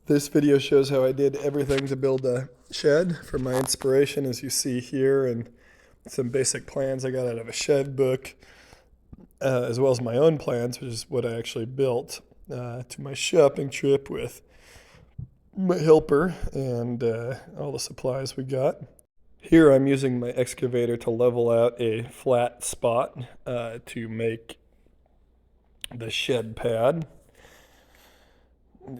This video shows how I did everything to build a shed for my inspiration, as you see here, and some basic plans I got out of a shed book, as well as my own plans, which is what I actually built, to my shopping trip with my helper and all the supplies we got. Here I'm using my excavator to level out a flat spot to make the shed pad.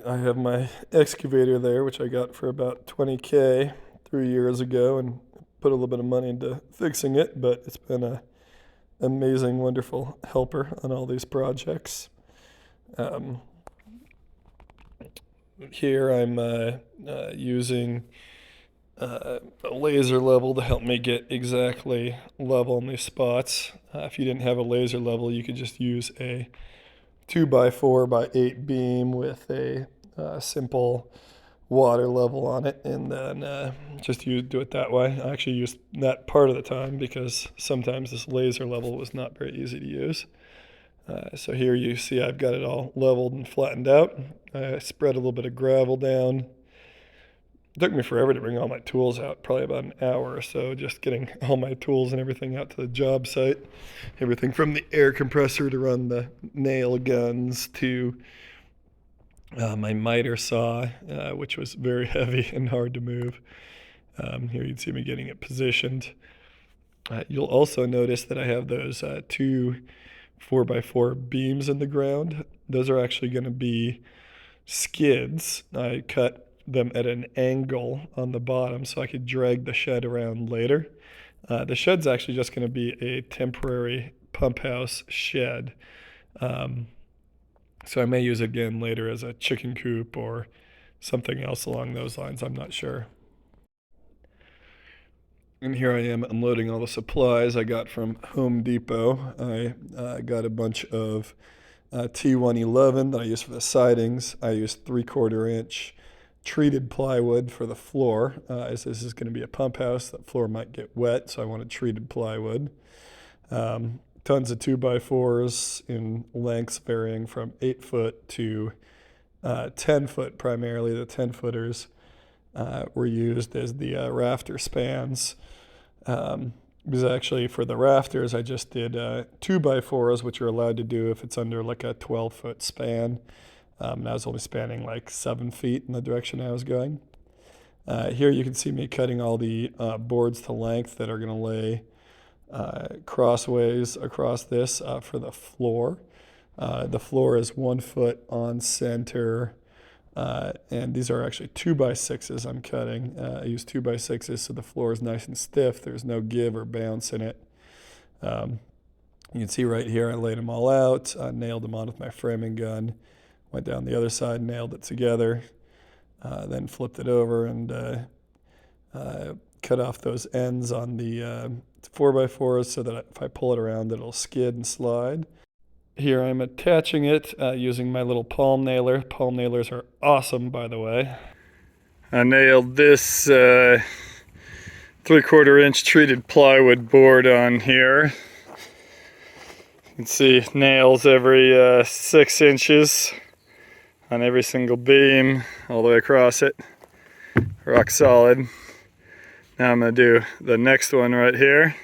I have my excavator there, which I got for about $20K 3 years ago, and put a little bit of money into fixing it, but it's been an amazing, wonderful helper on all these projects. Here I'm using a laser level to help me get exactly level in these spots. If you didn't have a laser level, you could just use a 2x4x8 beam with a simple water level on it, and then just do it that way. I actually used that part of the time because sometimes this laser level was not very easy to use. So here you see I've got it all leveled and flattened out. I spread a little bit of gravel down. It took me forever to bring all my tools out, probably about an hour or so, just getting all my tools and everything out to the job site. Everything from the air compressor to run the nail guns to my miter saw, which was very heavy and hard to move. Here you'd see me getting it positioned. You'll also notice that I have those two 4x4 beams in the ground. Those are actually going to be skids. I cut them at an angle on the bottom so I could drag the shed around later. The shed's actually just going to be a temporary pump house shed. So I may use it again later as a chicken coop or something else along those lines. I'm not sure. And here I am unloading all the supplies I got from Home Depot. I got a bunch of T11 that I use for the sidings. I used 3/4 inch treated plywood for the floor, as this is going to be a pump house. That floor might get wet, so I wanted treated plywood. Tons of 2x4s in lengths varying from 8 foot to 10 foot primarily. The 10 footers were used as the rafter spans. Because actually for the rafters I just did 2x4s, which you're allowed to do if it's under like a 12-foot span. And I was only spanning like 7 feet in the direction I was going. Here you can see me cutting all the boards to length that are going to lay crossways across this for the floor. The floor is 1 foot on center, and these are actually 2x6s I'm cutting. I use 2x6s so the floor is nice and stiff. There's no give or bounce in it. You can see right here I laid them all out, nailed them on with my framing gun, went down the other side, nailed it together, then flipped it over and cut off those ends on the 4x4s so that if I pull it around it'll skid and slide. Here I'm attaching it using my little palm nailer. Palm nailers are awesome, by the way. I nailed this 3/4 inch treated plywood board on here. You can see nails every 6 inches on every single beam all the way across it. Rock solid. Now I'm going to do the next one right here.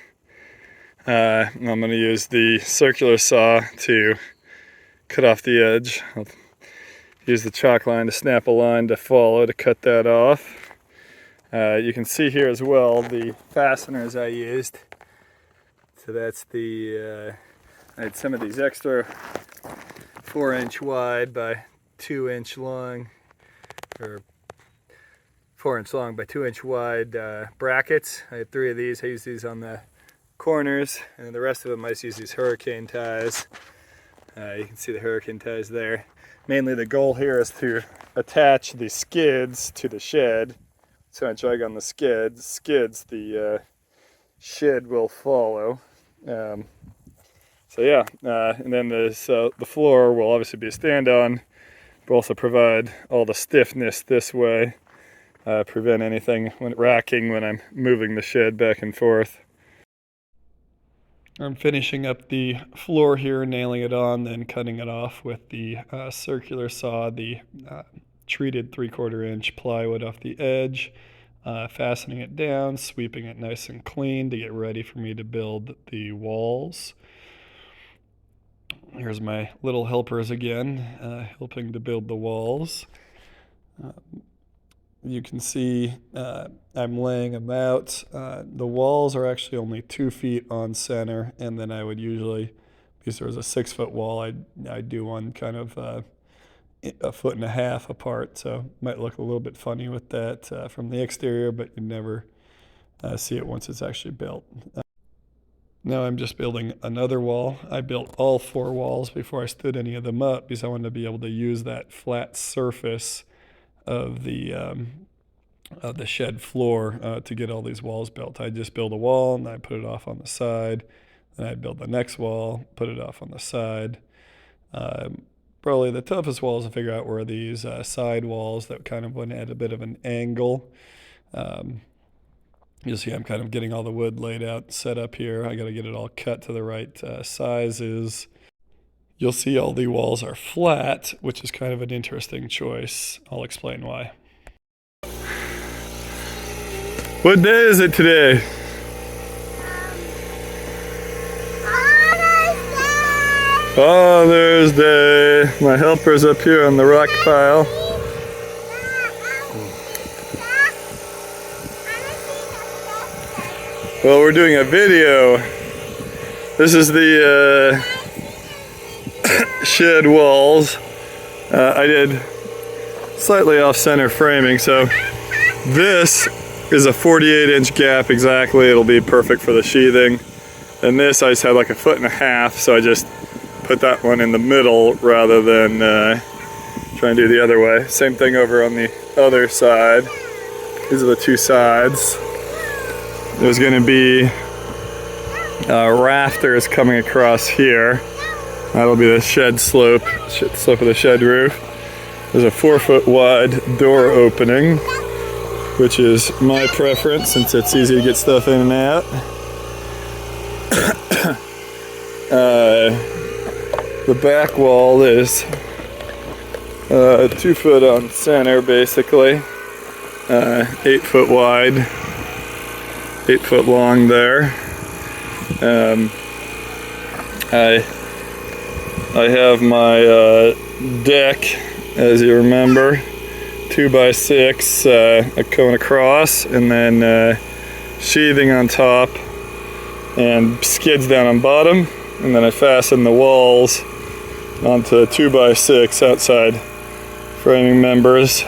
I'm going to use the circular saw to cut off the edge. I'll use the chalk line to snap a line to follow to cut that off. You can see here as well the fasteners I used. So that's the, I had some of these extra 4-inch wide by 2-inch long, or 4-inch long by 2-inch wide brackets. I had 3 of these. I used these on the corners, and the rest of them I just use these hurricane ties. You can see the hurricane ties there. Mainly the goal here is to attach the skids to the shed. So I drag on the skids, the shed will follow. So yeah, and then the floor will obviously be a stand-on, but also provide all the stiffness this way, prevent anything when racking when I'm moving the shed back and forth. I'm finishing up the floor here, nailing it on, then cutting it off with the circular saw. The treated 3/4 inch plywood off the edge, fastening it down, sweeping it nice and clean to get ready for me to build the walls. Here's my little helpers again, helping to build the walls. You can see I'm laying them out. The walls are actually only 2 feet on center, and then I would usually, because there was a 6-foot wall, I'd do one kind of 1.5 foot apart, so it might look a little bit funny with that from the exterior, but you never see it once it's actually built. Now I'm just building another wall. I built all 4 walls before I stood any of them up because I wanted to be able to use that flat surface of the shed floor to get all these walls built. I just build a wall and I put it off on the side. Then I'd build the next wall, put it off on the side. Probably the toughest walls to figure out were these side walls that kind of went at a bit of an angle. You'll see I'm kind of getting all the wood laid out, set up here. I got to get it all cut to the right sizes. You'll see all the walls are flat, which is kind of an interesting choice. I'll explain why. What day is it today? Father's Day. My helper's up here on the rock pile. Well, we're doing a video. This is the shed walls. I did slightly off-center framing, so this is a 48-inch gap exactly. It'll be perfect for the sheathing. And this I just had like 1.5 feet, so I just put that one in the middle rather than try and do the other way. Same thing over on the other side. These are the 2 sides. There's going to be rafters coming across here. That'll be the shed slope of the shed roof. There's a 4-foot wide door opening, which is my preference since it's easy to get stuff in and out. The back wall is 2 foot on center, basically. 8 foot wide, 8 foot long there. I have my deck, as you remember, 2x6, a cone across, and then sheathing on top, and skids down on bottom, and then I fasten the walls onto 2x6 outside framing members,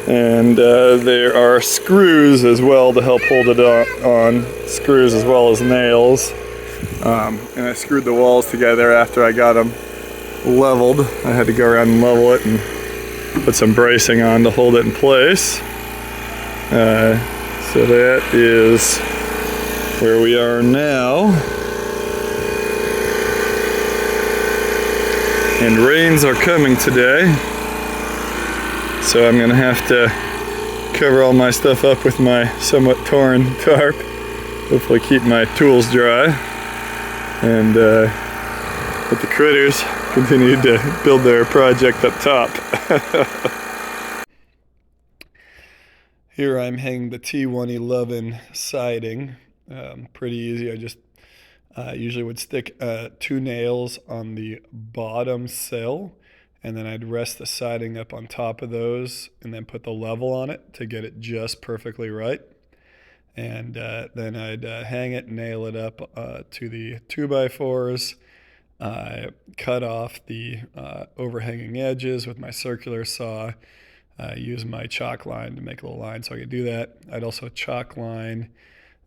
and there are screws as well to help hold it on, screws as well as nails. And I screwed the walls together after I got them leveled. I had to go around and level it and put some bracing on to hold it in place. So that is where we are now. And rains are coming today, so I'm gonna have to cover all my stuff up with my somewhat torn tarp. Hopefully keep my tools dry, and let the critters continue to build their project up top. Here I'm hanging the T11 siding. Pretty easy. I just usually would stick 2 nails on the bottom sill, and then I'd rest the siding up on top of those and then put the level on it to get it just perfectly right. And then I'd hang it and nail it up to the 2x4s. Cut off the overhanging edges with my circular saw. Use my chalk line to make a little line so I could do that. I'd also chalk line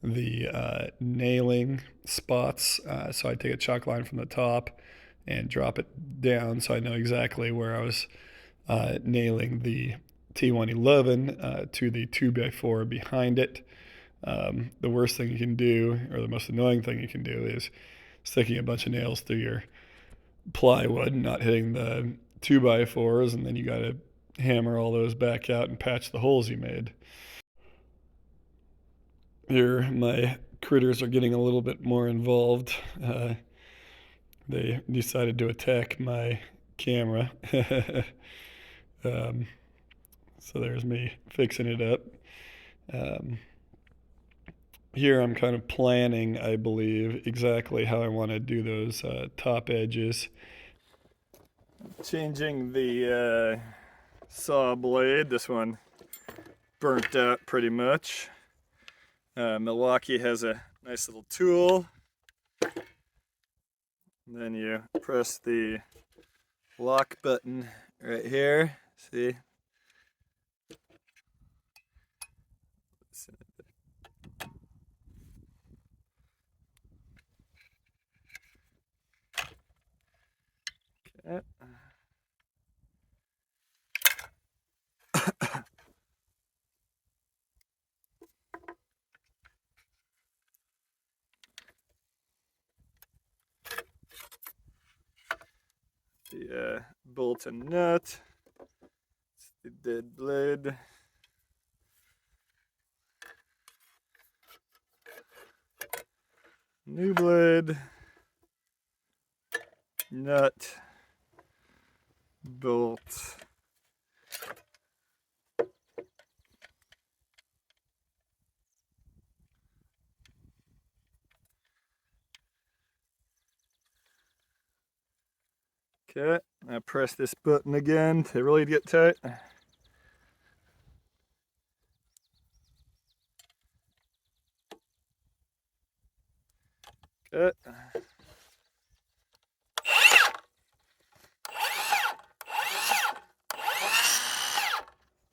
the nailing spots. So I'd take a chalk line from the top and drop it down so I know exactly where I was nailing the T111 to the 2x4 behind it. The worst thing you can do, or the most annoying thing you can do, is sticking a bunch of nails through your plywood and not hitting the 2x4s, and then you got to hammer all those back out and patch the holes you made. Here, my critters are getting a little bit more involved. They decided to attack my camera. So there's me fixing it up. Here I'm kind of planning, I believe, exactly how I want to do those top edges. Changing the saw blade. This one burnt out pretty much. Milwaukee has a nice little tool. And then you press the lock button right here. See? Okay. The bolt and nut. It's the dead blade. New blade. Nut. Bolt. Okay, I press this button again to really get tight. Okay.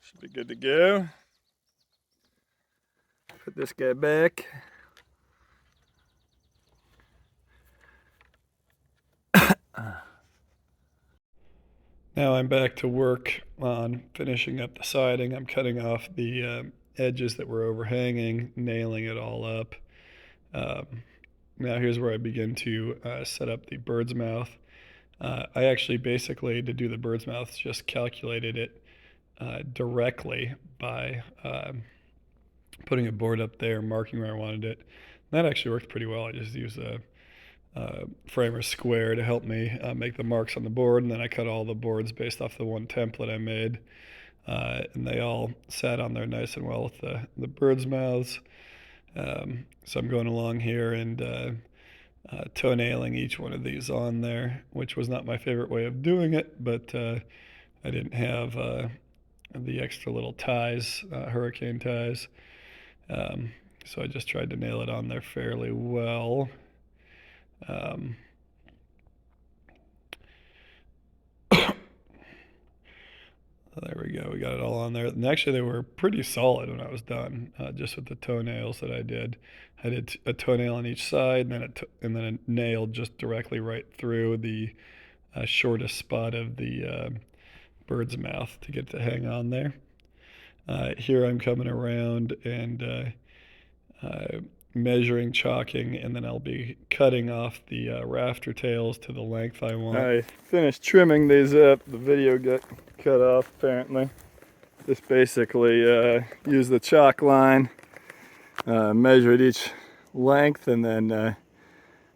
Should be good to go. Put this guy back. Now I'm back to work on finishing up the siding. I'm cutting off the edges that were overhanging, nailing it all up. Now here's where I begin to set up the bird's mouth. I actually basically, to do the bird's mouth, just calculated it directly by putting a board up there, marking where I wanted it. That actually worked pretty well. I just used a framer square to help me make the marks on the board, and then I cut all the boards based off the one template I made, and they all sat on there nice and well with the bird's mouths. So I'm going along here and toenailing each one of these on there, which was not my favorite way of doing it, but I didn't have the extra little ties, hurricane ties, so I just tried to nail it on there fairly well. There we go, we got it all on there. And actually they were pretty solid when I was done, just with the toenails that I did. I did a toenail on each side, and then a nail just directly right through the shortest spot of the bird's mouth to get to hang on there. Here I'm coming around and measuring, chalking, and then I'll be cutting off the rafter tails to the length I want. I finished trimming these up. The video got cut off apparently. Just basically use the chalk line, measured each length, and then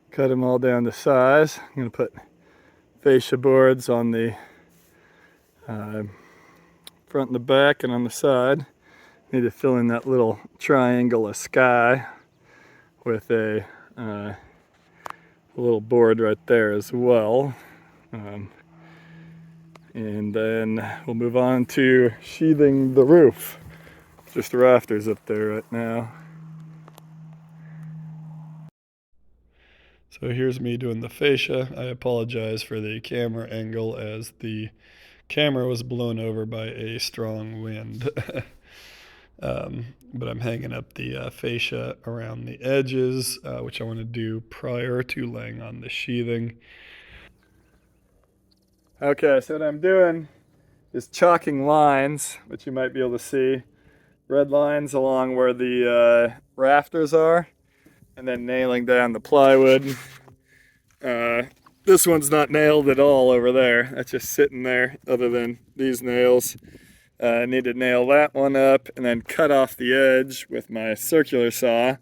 cut them all down to size. I'm going to put fascia boards on the front and the back and on the side. Need to fill in that little triangle of sky with a little board right there as well. And then we'll move on to sheathing the roof. Just the rafters up there right now. So here's me doing the fascia. I apologize for the camera angle as the camera was blown over by a strong wind. But I'm hanging up the fascia around the edges, which I want to do prior to laying on the sheathing. Okay, so what I'm doing is chalking lines, which you might be able to see. Red lines along where the rafters are, and then nailing down the plywood. This one's not nailed at all over there. That's just sitting there, other than these nails. I need to nail that one up and then cut off the edge with my circular saw,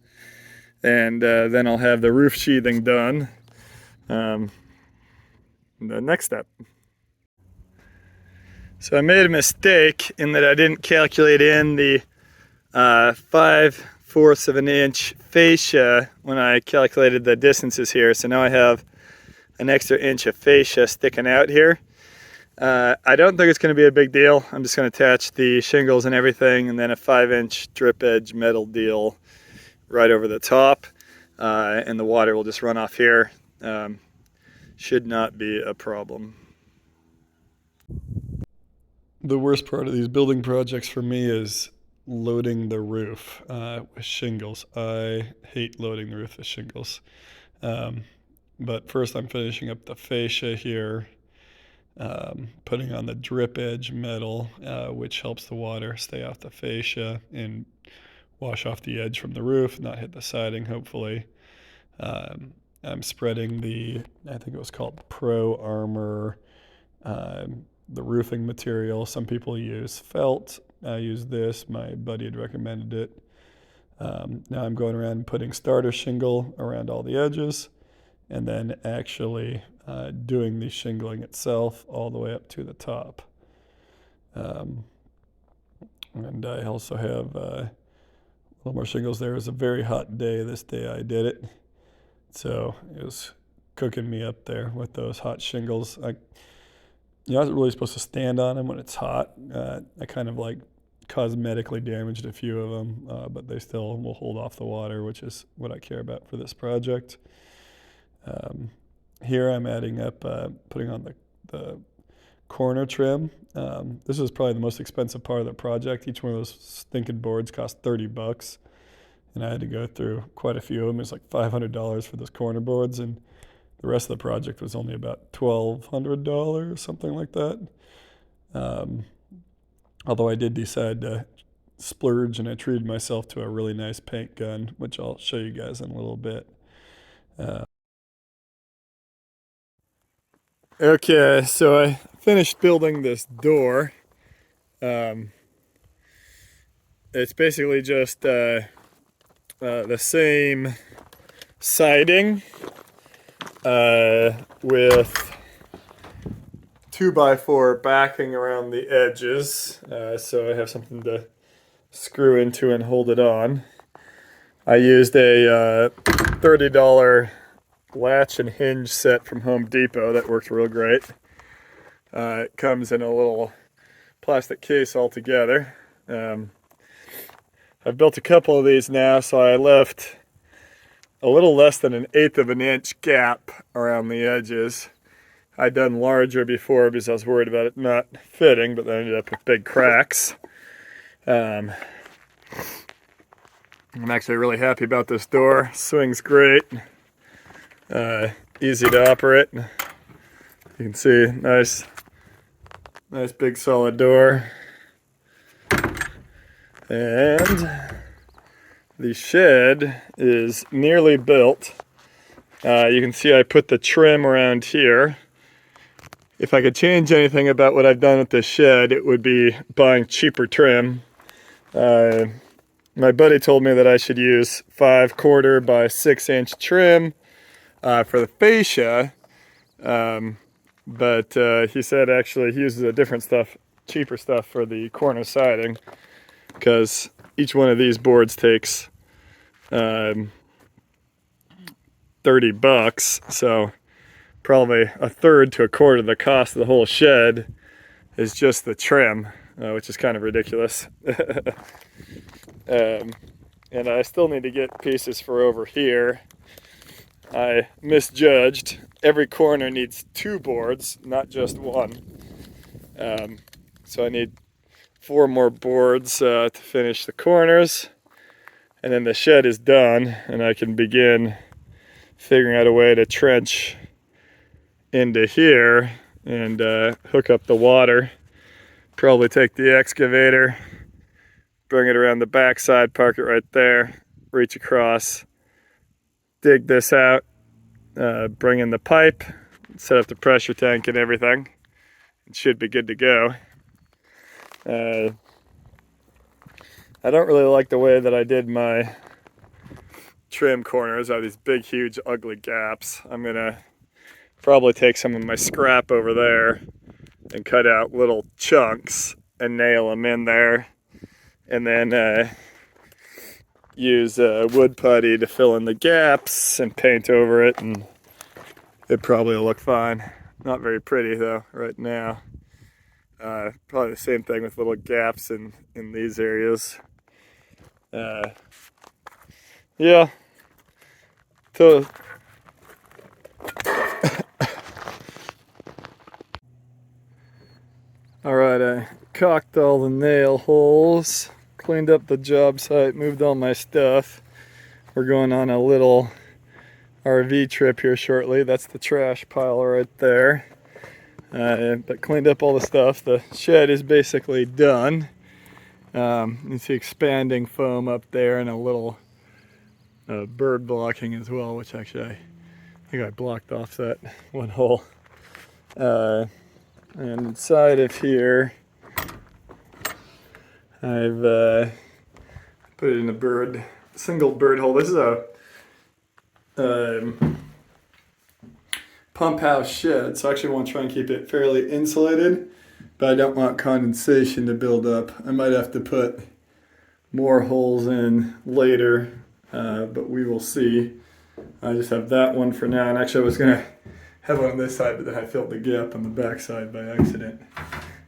and then I'll have the roof sheathing done. The next step. So I made a mistake in that I didn't calculate in the 5/4 of an inch fascia when I calculated the distances here. So now I have an extra inch of fascia sticking out here. I don't think it's going to be a big deal. I'm just going to attach the shingles and everything, and then a 5-inch drip edge metal deal right over the top, and the water will just run off here. Should not be a problem. The worst part of these building projects for me is loading the roof with shingles. I hate loading the roof with shingles. But first I'm finishing up the fascia here, putting on the drip edge metal, which helps the water stay off the fascia and wash off the edge from the roof, not hit the siding, hopefully. I'm spreading I think it was called Pro Armor, the roofing material. Some people use felt. I use this. My buddy had recommended it. Now I'm going around and putting starter shingle around all the edges, and then actually doing the shingling itself all the way up to the top. And I also have a little more shingles there. It was a very hot day this day I did it, so it was cooking me up there with those hot shingles. You're not really supposed to stand on them when it's hot. I kind of like cosmetically damaged a few of them, but they still will hold off the water, which is what I care about for this project. Here I'm adding up, putting on the corner trim. This is probably the most expensive part of the project. Each one of those stinking boards cost $30, and I had to go through quite a few of them. It was like $500 for those corner boards, and the rest of the project was only about $1,200, something like that. Although I did decide to splurge, and I treated myself to a really nice paint gun, which I'll show you guys in a little bit. Okay, so I finished building this door. It's basically just the same siding with 2x4 backing around the edges, so I have something to screw into and hold it on. I used a $30 latch and hinge set from Home Depot that worked real great. It comes in a little plastic case altogether. I've built a couple of these now, so I left a little less than 1/8 of an inch gap around the edges. I'd done larger before because I was worried about it not fitting, but then I ended up with big cracks. I'm actually really happy about this door. Swings great. Easy to operate. You can see nice big solid door. And the shed is nearly built. You can see I put the trim around here. If I could change anything about what I've done with this shed, it would be buying cheaper trim. My buddy told me that I should use 5/4 by 6-inch trim for the fascia, but he said actually he uses a different stuff, cheaper stuff for the corner siding, because each one of these boards takes $30, so probably 1/3 to 1/4 of the cost of the whole shed is just the trim, which is kind of ridiculous. And I still need to get pieces for over here. I misjudged. Every corner needs 2 boards, not just 1. So I need 4 more boards to finish the corners, and then the shed is done, and I can begin figuring out a way to trench into here and hook up the water. Probably take the excavator, bring it around the backside, park it right there, reach across, dig this out, bring in the pipe, set up the pressure tank and everything. It should be good to go. I don't really like the way that I did my trim corners. I have these big, huge, ugly gaps. I'm gonna probably take some of my scrap over there and cut out little chunks and nail them in there, and then use wood putty to fill in the gaps and paint over it, and it probably will look fine. Not very pretty though right now. Probably the same thing with little gaps in these areas. Yeah. So alright, I caulked all the nail holes, cleaned up the job site, moved all my stuff. We're going on a little RV trip here shortly. That's the trash pile right there. But cleaned up all the stuff. The shed is basically done. You see expanding foam up there and a little bird blocking as well, which actually I think I blocked off that one hole. And inside of here, I've put it in a single bird hole. This is a Pumphouse shed, so I actually want to try and keep it fairly insulated, but I don't want condensation to build up. I might have to put more holes in later, but we will see. I just have that one for now, and actually I was going to have one on this side, but then I filled the gap on the back side by accident.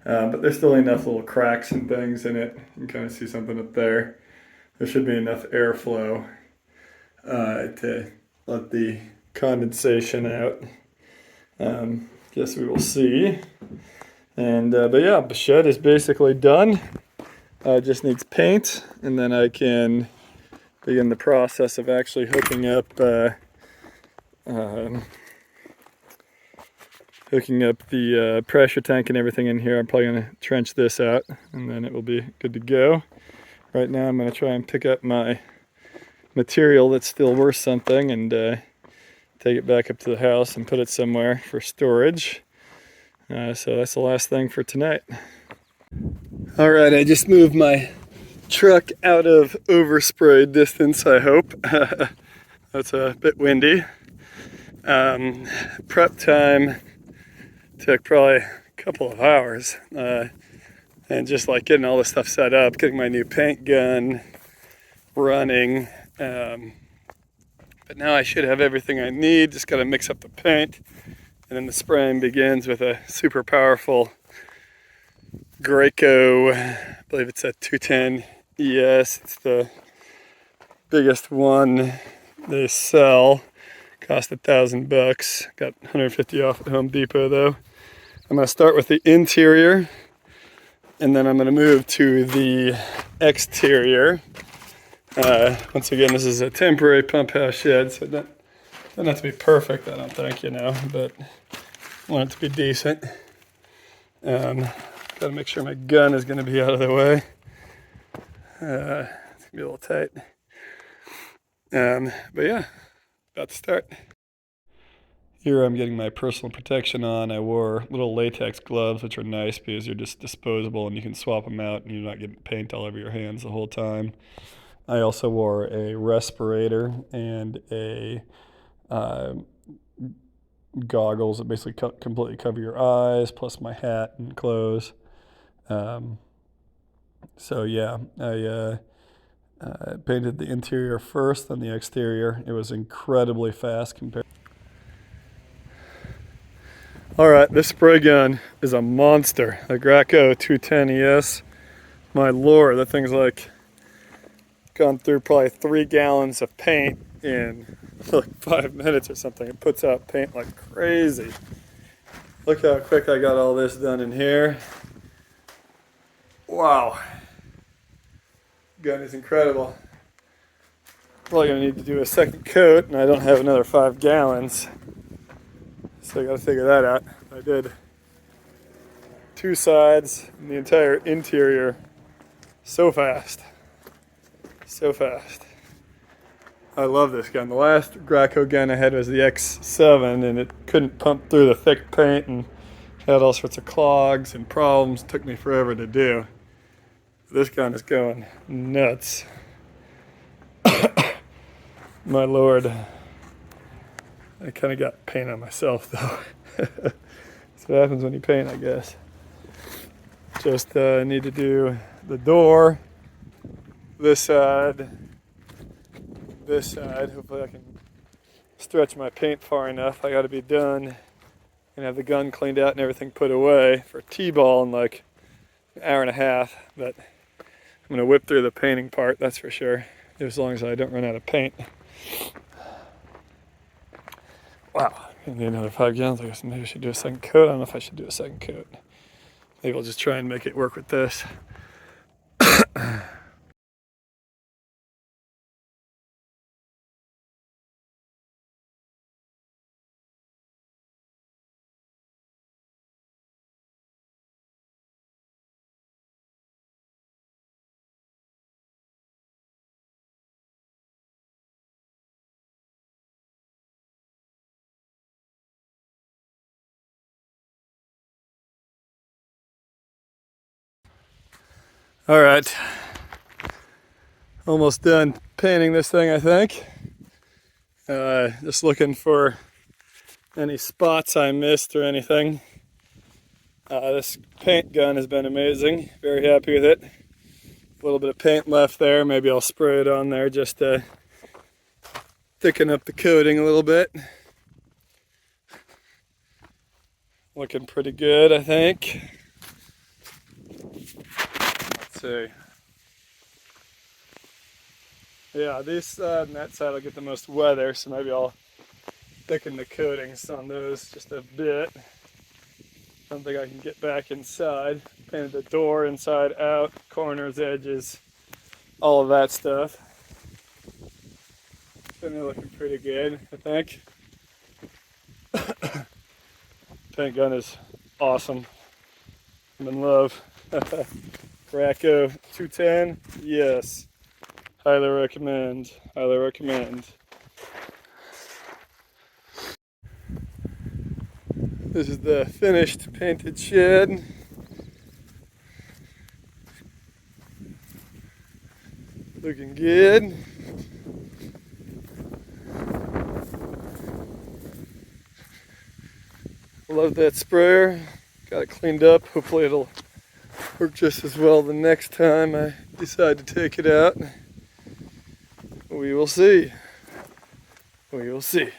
But there's still enough little cracks and things in it. You can kind of see something up there. There should be enough airflow to let the condensation out. Guess we will see. And but yeah, the shed is basically done. Just needs paint, and then I can begin the process of actually hooking up the pressure tank and everything in here. I'm probably going to trench this out, and then it will be good to go. Right now I'm going to try and pick up my material that's still worth something and take it back up to the house and put it somewhere for storage. So that's the last thing for tonight. Alright, I just moved my truck out of overspray distance, I hope. That's a bit windy. Prep time took probably a couple of hours. And just like getting all this stuff set up, getting my new paint gun running. But now I should have everything I need. Just got to mix up the paint. And then the spraying begins with a super powerful Graco, I believe it's a 210 ES. It's the biggest one they sell. Cost $1,000. Got 150 off at Home Depot though. I'm going to start with the interior, and then I'm going to move to the exterior. Once again, this is a temporary Pumphouse shed, so it doesn't have to be perfect, I don't think, but I want it to be decent. Got to make sure my gun is going to be out of the way. It's going to be a little tight. But yeah, about to start. Here I'm getting my personal protection on. I wore little latex gloves, which are nice because they're just disposable and you can swap them out and you're not getting paint all over your hands the whole time. I also wore a respirator and a goggles that basically completely cover your eyes, plus my hat and clothes. So yeah, I painted the interior first, then the exterior. It was incredibly fast compared. All right, this spray gun is a monster. The Graco 210 ES. My lord, that thing's like gone through probably 3 gallons of paint in like 5 minutes or something. It puts out paint like crazy. Look how quick I got all this done in here. Wow. Gun is incredible. Probably gonna need to do a second coat, and I don't have another 5 gallons. So I gotta figure that out. I did 2 sides and the entire interior so fast. So fast. I love this gun. The last Graco gun I had was the X7, and it couldn't pump through the thick paint and had all sorts of clogs and problems. It took me forever to do. This gun is going nuts. My lord. I kind of got paint on myself though. That's what happens when you paint, I guess. Just need to do the door, this side. Hopefully I can stretch my paint far enough. I got to be done and have the gun cleaned out and everything put away for T-ball in like an hour and a half. But I'm gonna whip through the painting part, that's for sure, as long as I don't run out of paint. Wow, I need another 5 gallons. I guess maybe I should do a second coat. I don't know if I should do a second coat. Maybe I'll just try and make it work with this. All right, almost done painting this thing, I think. Just looking for any spots I missed or anything. This paint gun has been amazing. Very happy with it. A little bit of paint left there. Maybe I'll spray it on there just to thicken up the coating a little bit. Looking pretty good, I think. Let's see. Yeah, this side and that side will get the most weather, so maybe I'll thicken the coatings on those just a bit. I don't think I can get back inside. Painted the door inside out, corners, edges, all of that stuff. They're looking pretty good, I think. Paint gun is awesome. I'm in love. Racco 210, yes. Highly recommend, highly recommend. This is the finished painted shed. Looking good. Love that sprayer. Got it cleaned up. Hopefully it'll work just as well the next time I decide to take it out. We will see. We will see.